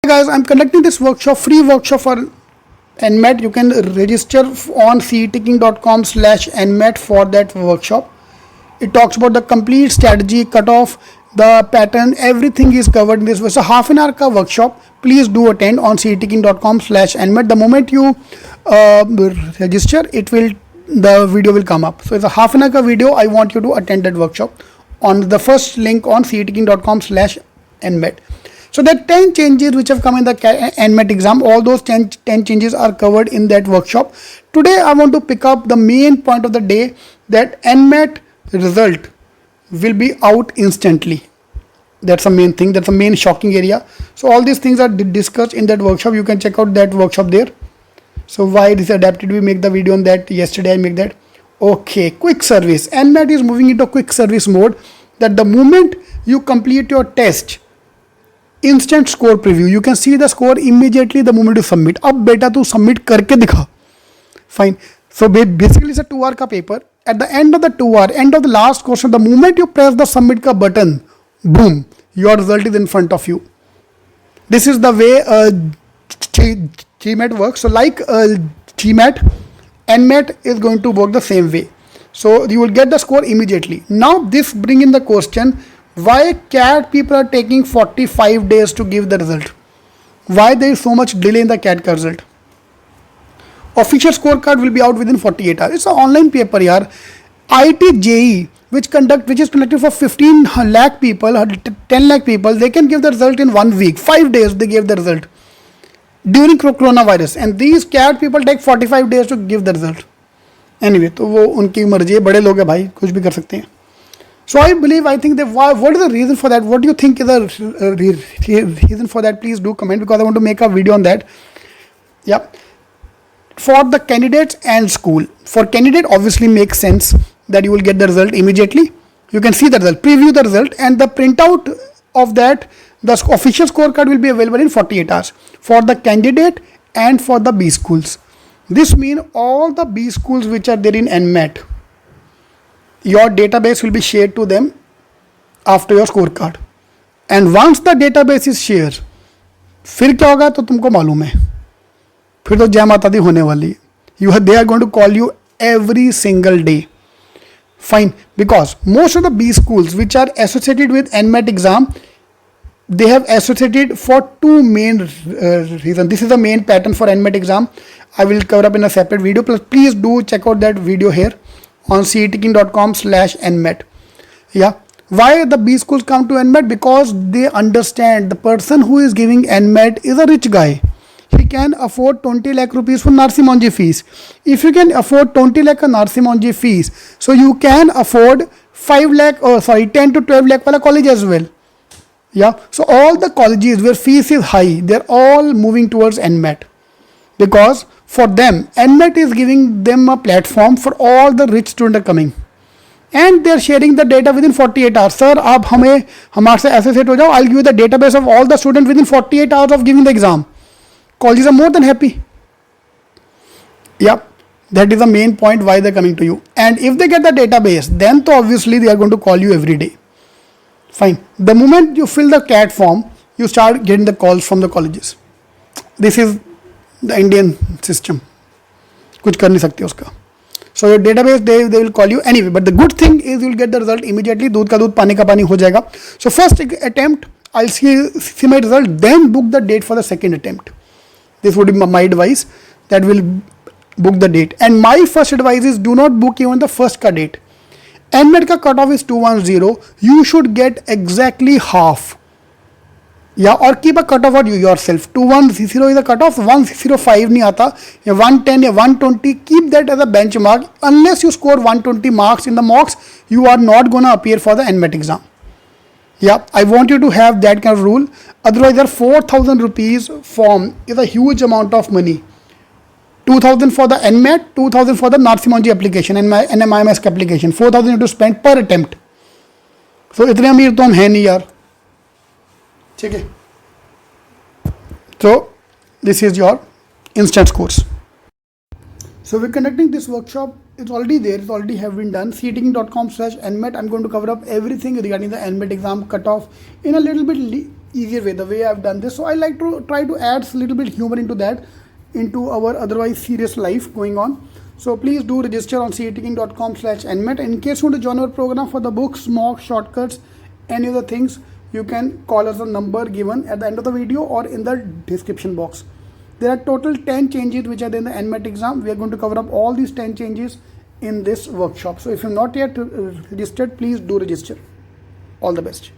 guys, I'm conducting this workshop, free workshop for NMAT. You can register on ceticking.com/NMAT for that workshop. It talks about the complete strategy, cutoff, the pattern, everything is covered in this. It's a half an hour ka workshop. Please do attend on ceticking.com/NMAT. The moment you register, the video will come up. So it's a half an hour ka video. I want you to attend that workshop on the first link on ceticking.com/NMAT. So the 10 changes which have come in the NMAT exam, all those 10 changes are covered in that workshop. Today I want to pick up the main point of the day, that NMAT result will be out instantly. That's the main thing, that's the main shocking area. So all these things are discussed in that workshop. You can check out that workshop there. So why this adapted, we make the video on that yesterday. I make that. Okay, quick service. NMAT is moving into quick service mode, that the moment you complete your test, instant score preview, you can see the score immediately the moment you submit. Ab beta tu submit karke dikha. Fine. So basically it's a 2 hour ka paper. At the end of the 2 hour, end of the last question, the moment you press the submit ka button, boom, your result is in front of you. This is the way GMAT works. So like GMAT, NMAT is going to work the same way. So you will get the score immediately. Now this bring in the question, why CAT people are taking 45 days to give the result? Why there is so much delay in the CAT result? Official scorecard will be out within 48 hours. It's an online paper, yaar. IIT JEE, which is conducted for 15 lakh people, 10 lakh people, they can give the result in 1 week. 5 days they gave the result during coronavirus, and these CAT people take 45 days to give the result. Anyway, तो वो उनकी मर्जी है, बड़े लोग हैं भाई, कुछ भी कर सकते हैं. So I think that what is the reason for that? What do you think is the reason for that? Please do comment, because I want to make a video on that. Yeah. For the candidates and school. For candidate, obviously makes sense that you will get the result immediately. You can see the result, preview the result, and the printout of that, the official scorecard will be available in 48 hours. For the candidate and for the B schools. This means all the B schools which are there in NMAT, your database will be shared to them after your scorecard. And once the database is shared, फिर क्या होगा तो तुमको मालूम है, फिर तो जय माता दी होने वाली. They are going to call you every single day. Fine, because most of the B schools which are associated with NMAT exam, they have associated for two main reasons. This is the main pattern for NMAT exam. I will cover up in a separate video. Please do check out that video here on ceticking.com/NMAT. Yeah. Why the B schools come to NMAT? Because they understand the person who is giving NMAT is a rich guy. He can afford 20 lakh rupees for Narsi Monji fees. If you can afford 20 lakh Narsi Monji fees, so you can afford 10 to 12 lakh wala college as well. Yeah. So all the colleges where fees is high, they're all moving towards NMAT. Because for them, NMAT is giving them a platform for all the rich students are coming. And they are sharing the data within 48 hours. Sir, आप हमारे से associate हो जाओ. I'll give you the database of all the students within 48 hours of giving the exam. Colleges are more than happy. Yeah, that is the main point why they're coming to you. And if they get the database, then to obviously they are going to call you every day. Fine. The moment you fill the CAT form, you start getting the calls from the colleges. This is the Indian system. कुछ कर नहीं सकते उसका. So your database, they will call you anyway. But the good thing is you will get the result immediately. दूध का दूध पानी का पानी हो जाएगा. So first attempt, I'll see my result, then book the date for the second attempt. This would be my advice, that will book the date. And my first advice is, do not book even the first ka date. NMAT ka cutoff is 210. You should get exactly half. Yeah, or keep a cutoff for you yourself. 210 is the cutoff. 105 नहीं आता, या 110 या 120. Keep that as a benchmark. Unless you score 120 marks in the mocks, you are not gonna appear for the NMAT exam. Yeah, I want you to have that kind of rule. Otherwise, the 4,000 rupees form is a huge amount of money. 2,000 for the NMAT, 2,000 for the Narsi Monji application and my NMIMS application. 4,000 you have to spend per attempt. So इतने अमीर तो हम हैं नहीं यार. ठीक है. So this is your instant scores. So we're conducting this workshop. It's already there. It's already have been done. ceticking.com/NMAT. I'm going to cover up everything regarding the NMAT exam cutoff in a little bit easier way, the way I've done this. So I like to try to add a little bit humor into that, into our otherwise serious life going on. So please do register on cetking.com/nmet. In case you want to join our program for the books, mock, shortcuts, any other things, you can call us the number given at the end of the video or in the description box. There are total 10 changes which are there in the NMET exam. We are going to cover up all these 10 changes in this workshop. So if you're not yet registered, please do register. All the best.